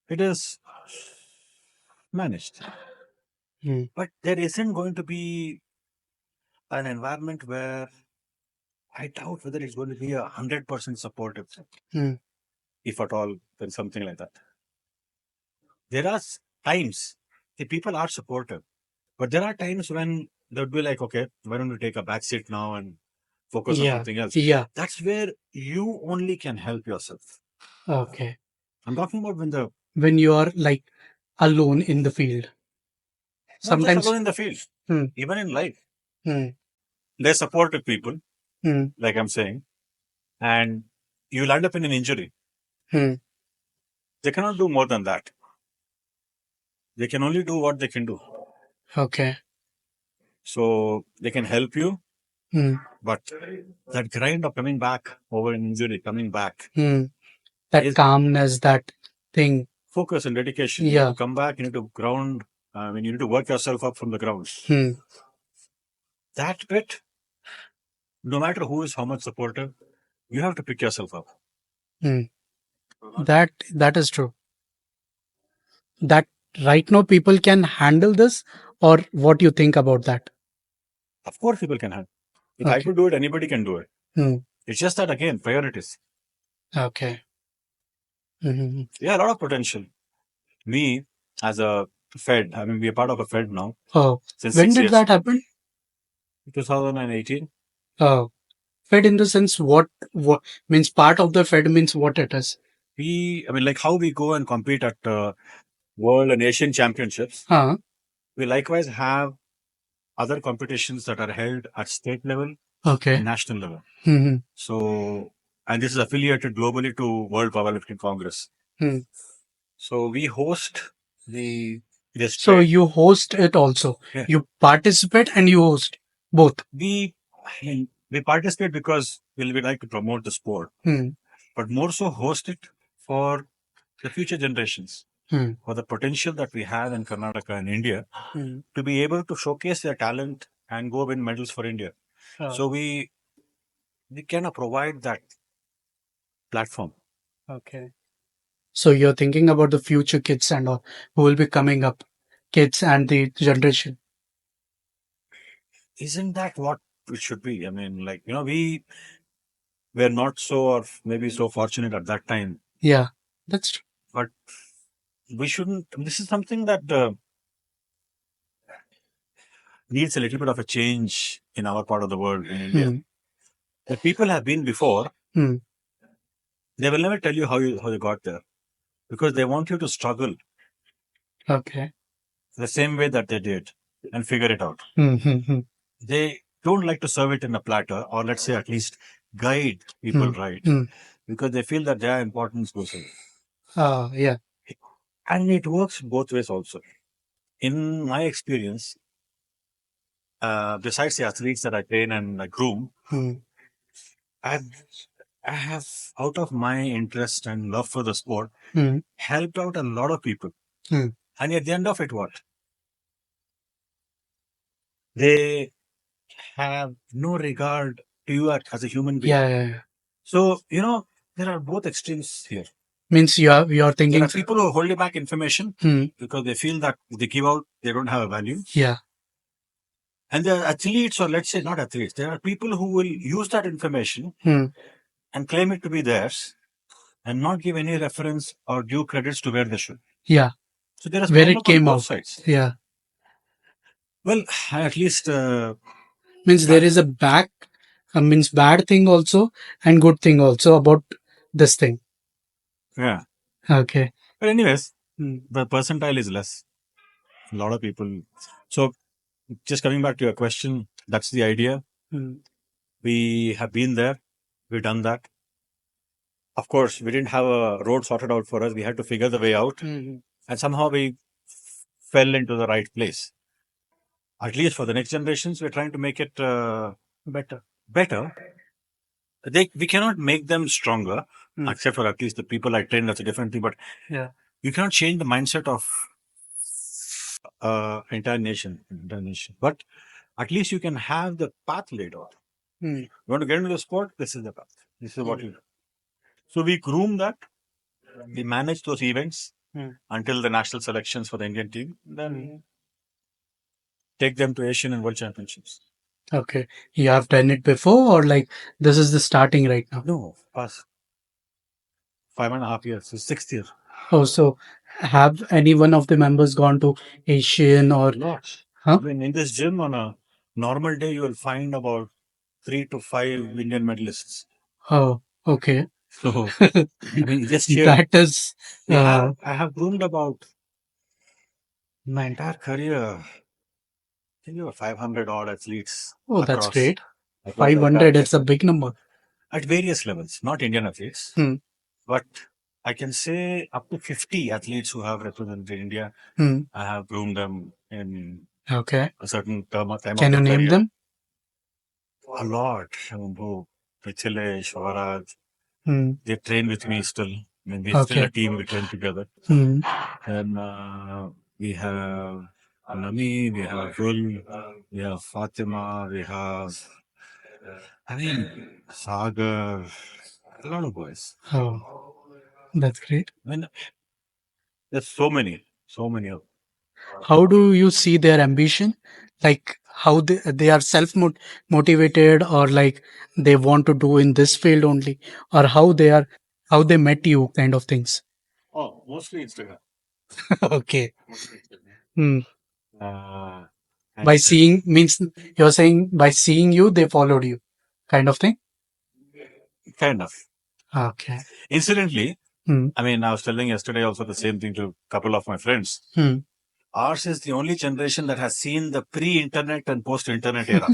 It is managed. Hmm. But there isn't going to be an environment where I doubt whether it's going to be 100% supportive, Hmm. if at all there's something like that. There are times the people are supportive, but there are times when they would be like, okay, why don't we take a back seat now and focus on Yeah. something else? Yeah. That's where you only can help yourself. Okay. I'm talking about when the When you are like alone in the field. not just Sometimes. alone in the field, Hmm. even in life, Hmm. there's supportive people, Hmm. like I'm saying, and you'll end up in an injury. Hmm. They cannot do more than that. They can only do what they can do. Okay. So they can help you, Hmm. but that grind of coming back over an injury, coming back, Hmm. That is calmness, that thing. focus and dedication. You need Yeah. to come back, you need to ground, you need to work yourself up from the ground. Hmm. That bit, no matter who is how much supportive, you have to pick yourself up. Hmm. That is true. That right now people can handle this, or what you think about that? Of course, people can handle. If I Okay. could do it, anybody can do it. Hmm. It's just that, again, priorities. Okay. Hmm. Yeah, a lot of potential. Me, as a Fed, I mean, we're part of a Fed now Oh, since when 6 did years, that happen? 2018. Oh, Fed in the sense what means part of the Fed means what it is. I mean, like how we go and compete at World and Asian Championships, Huh. we likewise have other competitions that are held at state level Okay. and national level. Hmm. So, and this is affiliated globally to World Powerlifting Congress. Hmm. So we host the this So trade. you host it also. Yeah. You participate and you host both. I mean, we participate because we like to promote the sport, Hmm. but more so host it for the future generations, Hmm. for the potential that we have in Karnataka and India Hmm. to be able to showcase their talent and go win medals for India. So we cannot provide that platform. Okay. So you're thinking about the future kids and all who will be coming up, kids and the generation. Isn't that what it should be? I mean, like, we were not so, or maybe so fortunate at that time, Yeah, that's true. but we shouldn't. This is something that needs a little bit of a change in our part of the world, in India. Hmm. The people have been before, Hmm. they will never tell you how you got there because they want you to struggle Okay. the same way that they did and figure it out. Hmm. Hmm. Hmm. They don't like to serve it in a platter, or let's say at least guide people Hmm. right, Hmm. because they feel that their importance goes away. Yeah. And it works both ways also. In my experience, besides the athletes that I train and I groom, Hmm. I've, I have, out of my interest and love for the sport, Hmm. helped out a lot of people. Hmm. And at the end of it, what? They have no regard to you as a human being. Yeah, yeah, yeah. So, there are both extremes here. Means you're There thinking. are people who hold back information Hmm. because they feel that if they give out, they don't have a value. Yeah. And there are athletes, or let's say not athletes, there are people who will use that information Hmm. and claim it to be theirs and not give any reference or due credits to where they should. Yeah. So there is Where problem it on came both out. sides. Yeah. Well, at least Means there is a means bad thing also and good thing also about this thing. yeah. Okay. But anyways, the percentile is less. A lot of people. So just coming back to your question, that's the idea. We have been there. We've done that. Of course, we didn't have a road sorted out for us. We had to figure the way out. And somehow we fell into the right place. At least for the next generations, we're trying to make it Better. better. We cannot make them stronger, except for at least the people I train. That's a different thing. But Yeah. you cannot change the mindset of entire nation. But at least you can have the path laid out. You want to get into the sport? This is the path. This is what you do. So we groom that. We manage those events until the national selections for the Indian team. Then take them to Asian and World Championships. Okay. You have done it before or like this is the starting right now? No, past 5.5 years. So 6th year. Oh, so have any one of the members gone to Asian or Lots. huh? I mean, in this gym on a normal day, you will find about 3 to 5 Indian medalists. Oh, okay. So, I mean, just here. That is I have groomed about my entire career. I think about 500 odd athletes. oh, that's across great. the entire 500, it's a career. big number. At various levels, not Indian athletes, but I can say up to 50 athletes who have represented India. I have groomed them in Okay. a certain time of Can you their name career. them? A lot. Mithilesh, Varaj, Hmm. they train with me still. I mean, we're still a Okay. team, we train together. Hmm. And we have Nami, we have Gul, we have Fatima, we have, I mean, Sagar, a lot of boys. Oh, that's great. I mean, there's so many of How do you see their ambition? Like how they are motivated or like they want to do in this field only or how they met you kind of things. Oh, mostly Instagram. Okay. Mostly Instagram. Hmm. By And seeing means you're saying by seeing you they followed you kind of thing. kind of. Okay. Incidentally, Hmm. I mean, I was telling yesterday also the same thing to a couple of my friends. Hmm. Ours is the only generation that has seen the pre-internet and post-internet era.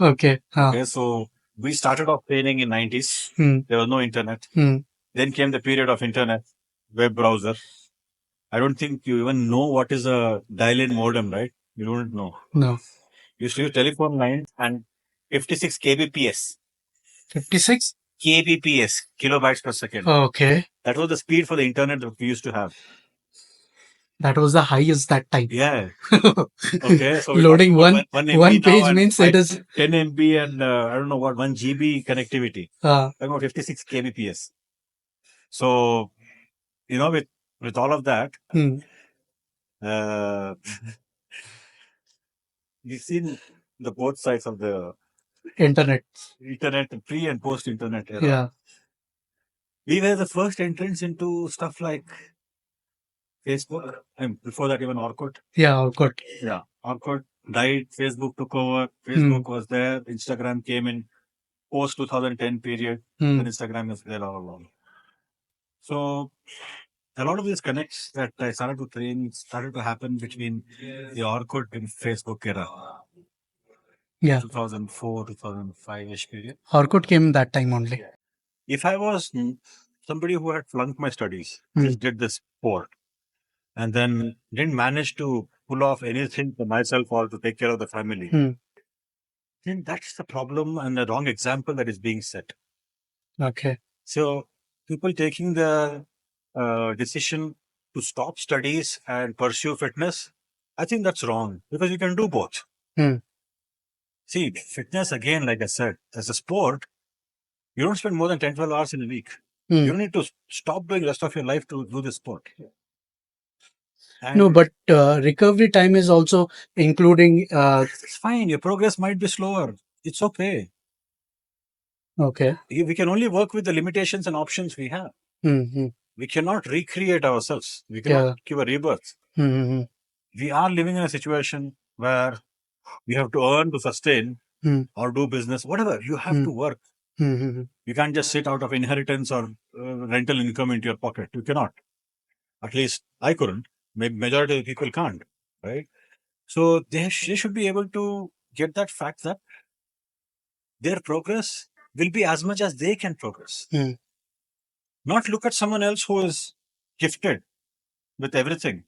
Okay. Okay, so we started off training in 90s. Hmm. There was no internet. Hmm. Then came the period of internet, web browser. I don't think you even know what is a dial-in modem, right? You don't know. No. You used to use telephone lines and 56 kbps. 56. Kbps, kilobytes per second. Okay. That was the speed for the internet that we used to have. That was the highest that time. Yeah. Okay. So we're Loading talking about one MB one now page and means it is 10 MB and I don't know what, 1 GB connectivity. About 56 kbps. So, you know, with all of that, uh, we've seen the both sides of the internet. pre and post internet era. Yeah. We were the first entrants into stuff like Facebook, and before that even Orkut. Yeah, Orkut. Yeah, Orkut died, Facebook took over, Facebook was there, Instagram came in post 2010 period, then Instagram is there all along. So a lot of these connects that I started to train started to happen between the Orkut and Facebook era. Yeah. 2004, 2005-ish period. Orkut came that time only. If I was somebody who had flunked my studies, just did the sport, and then didn't manage to pull off anything for myself or to take care of the family, then that's the problem and the wrong example that is being set. Okay. So people taking the decision to stop studies and pursue fitness, I think that's wrong because you can do both. See, fitness again, like I said, as a sport, you don't spend more than 10, 12 hours in a week. You don't need to stop doing the rest of your life to do this sport. And no, but recovery time is also including. It's fine. Your progress might be slower. It's okay. Okay. We can only work with the limitations and options we have. Mm-hmm. We cannot recreate ourselves. We cannot Yeah. give a rebirth. Mm-hmm. We are living in a situation where you have to earn to sustain Mm. or do business, whatever. You have to work. Mm-hmm. You can't just sit out of inheritance or rental income into your pocket. You cannot. At least I couldn't. Maybe majority of people can't, right? So they should be able to get that fact that their progress will be as much as they can progress. Mm. Not look at someone else who is gifted with everything.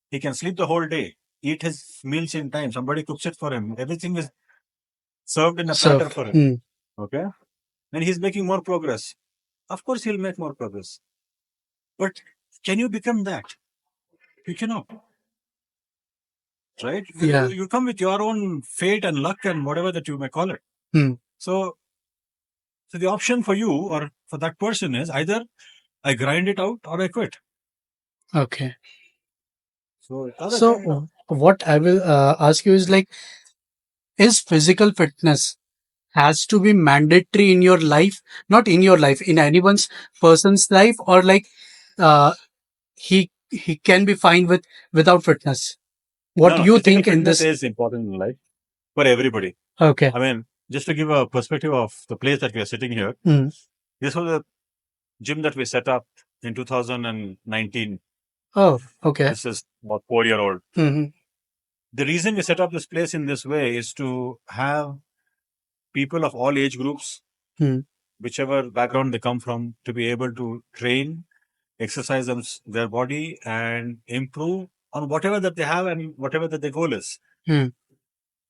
He can sleep the whole day, eat his meals in time. Somebody cooks it for him. Everything is served in a platter Served. for him. Mm. Okay. And he's making more progress. Of course, he'll make more progress. But can you become that? You cannot, right? Yeah. You come with your own fate and luck and whatever that you may call it. Mm. So the option for you or for that person is either I grind it out or I quit. Okay. So So what I will ask you is like, is physical fitness has to be mandatory in your life, not in your life, in anyone's person's life, or like uh, he can be fine with without fitness. What no, do no, you physical think in fitness this? is important in life for everybody. Okay. I mean, just to give a perspective of the place that we are sitting here, Mm. this was a gym that we set up in 2019. Oh, okay. This is about 4 year old. Hmm. The reason we set up this place in this way is to have people of all age groups, Mm. whichever background they come from, to be able to train, exercise their body, and improve on whatever that they have and whatever that their goal is. Mm.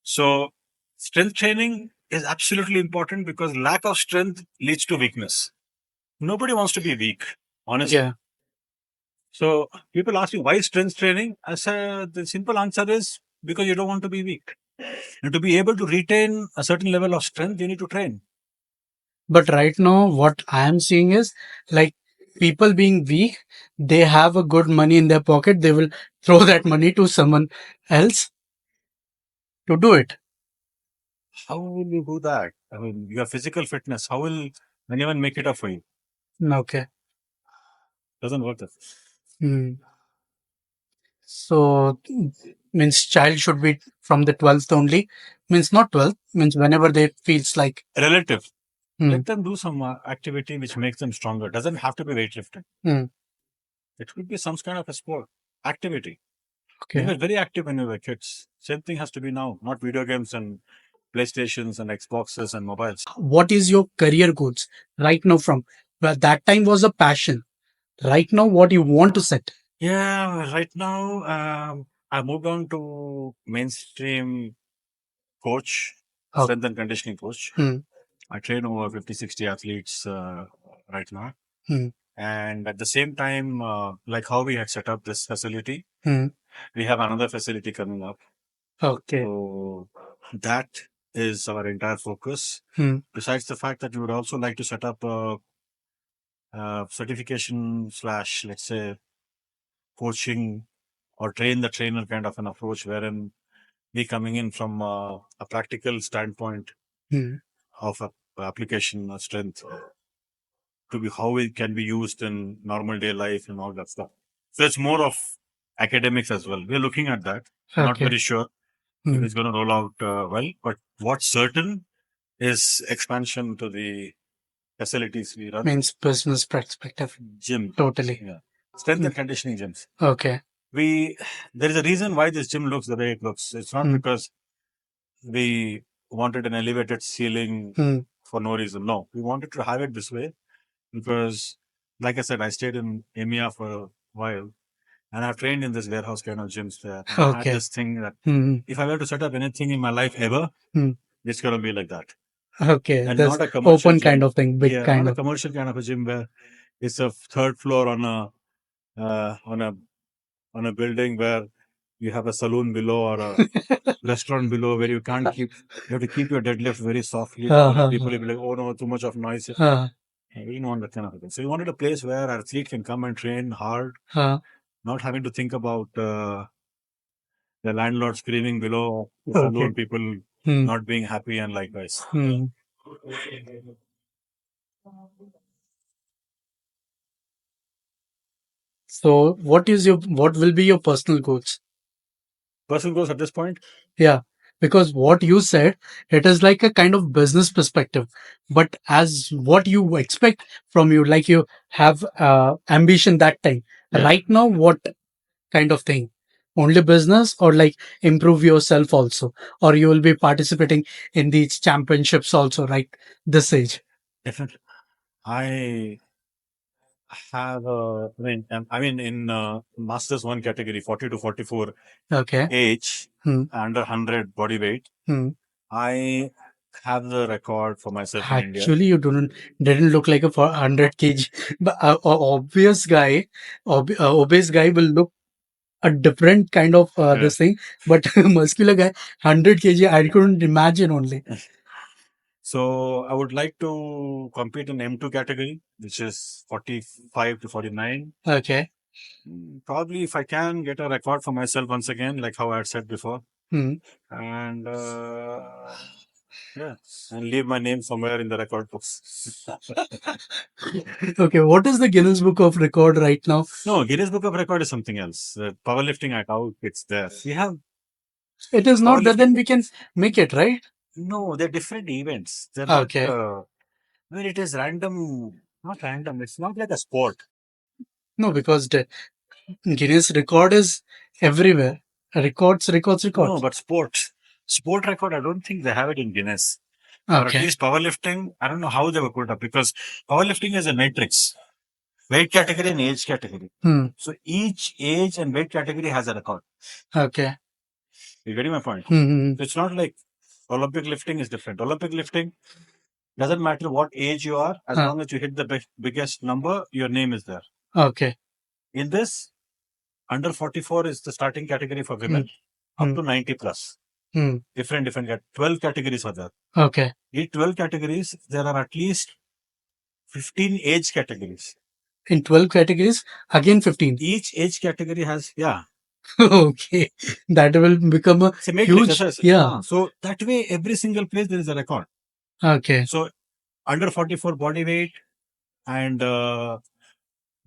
So, strength training is absolutely important because lack of strength leads to weakness. Nobody wants to be weak, honestly. Yeah. So, people ask me why strength training. I say the simple answer is because you don't want to be weak. And to be able to retain a certain level of strength, you need to train. But right now, what I am seeing is like people being weak, they have a good money in their pocket. They will throw that money to someone else to do it. How will you do that? I mean, your physical fitness, how will anyone make it up for you? Okay. Doesn't work that. Mm. So means child should be from the 12th only. Means not 12th. Means whenever they feels like. Relative. Mm. Let them do some activity which makes them stronger. Doesn't have to be weightlifting. Mm. It could be some kind of a sport activity. We Okay. were very active when we were kids. Same thing has to be now, not video games and PlayStations and Xboxes and mobiles. What is your career goals right now from? Well, that time was a passion. Right now, what you want to set? Yeah, right now I moved on to mainstream coach, Oh. strength and conditioning coach. Mm. I train over 50, 60 athletes right now. Mm. And at the same time, like how we had set up this facility, Mm. we have another facility coming up. Okay. So that is our entire focus. Mm. Besides the fact that we would also like to set up a, certification slash, let's say, coaching or train the trainer kind of an approach, wherein we coming in from a practical standpoint Mm. of application of strength to be how it can be used in normal day life and all that stuff. So it's more of academics as well. We're looking at that. Not Okay. very sure if Mm. it's going to roll out well, but what's certain is expansion to the facilities we run. Means business perspective. Gym. Totally. Yeah. Strength and Mm. conditioning gyms. Okay. There is a reason why this gym looks the way it looks. It's not Mm. because we wanted an elevated ceiling Mm. for no reason. No, we wanted to have it this way because, like I said, I stayed in EMEA for a while and I've trained in this warehouse kind of gyms there. And I had Okay. this thing that Mm. if I were to set up anything in my life ever, Mm. it's going to be like that. Okay. And That's not a commercial open kind gym. of thing, big Yeah, kind not a of. commercial kind of a gym where it's a third floor on a uh, on a on a building where you have a saloon below or a restaurant below where you can't keep you have to keep your deadlift very softly or people will be like, oh no, too much of noise. We didn't want that kind of thing. So we wanted a place where our athlete can come and train hard, not having to think about the landlord screaming below, the Okay. saloon people Mm. not being happy and likewise. Mm. So what will be your personal goals? Personal goals at this point? Yeah, because what you said, it is like a kind of business perspective, but as what you expect from you, like you have ambition that time. Yeah. Right now, what kind of thing? Only business or like improve yourself also, or you will be participating in these championships also, right? This age. Definitely. I have, in Masters 1 category, 40 to 44 Okay. age, Hmm. under 100 body weight. Hmm. I have the record for myself in India. Actually, you didn't look like a 100 kg, but obvious guy, obese guy will look a different kind of Yeah. this thing, but muscular guy, 100 kg, I couldn't imagine only. So I would like to compete in M2 category, which is 45 to 49. Okay. Probably if I can get a record for myself once again, like how I had said before, Hmm. and yeah, and leave my name somewhere in the record books. Okay, what is the Guinness Book of Record right now? No, Guinness Book of Record is something else. Powerlifting at how it's there. We have It is not that powerlifting. then we can make it, right? No, they're different events. They're Okay. not. I mean, it is random. Not random. It's not like a sport. No, because the Guinness record is everywhere. Records, records, No, records. but sport record, I don't think they have it in Guinness. Or at Okay. least powerlifting, I don't know how they were put up because powerlifting is a matrix. Weight category and age category. Hmm. So each age and weight category has a record. Okay. You getting my point? Hmm. So it's not like Olympic lifting is different. Olympic lifting doesn't matter what age you are, as long as you hit the biggest number, your name is there. Okay. In this, under 44 is the starting category for women, up to 90 plus. Hmm. Different 12 categories are there. Okay. In 12 categories, there are at least 15 age categories. In 12 categories, again 15. Each age category has, yeah. Okay. That will become a It's a matrix. huge. Yeah. So that way, every single place there is a record. Okay. So under 44 body weight and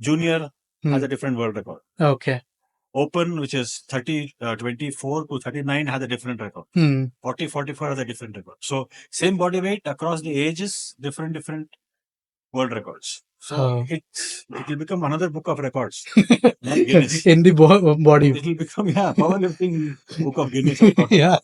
junior has a different world record. Okay. Open, which is 24 to 39, has a different record. 40, 44 has a different record. So same body weight across the ages, different world records. So it will become another book of records. Not Guinness. In the body. It will become, powerlifting book of Guinness records. Yeah.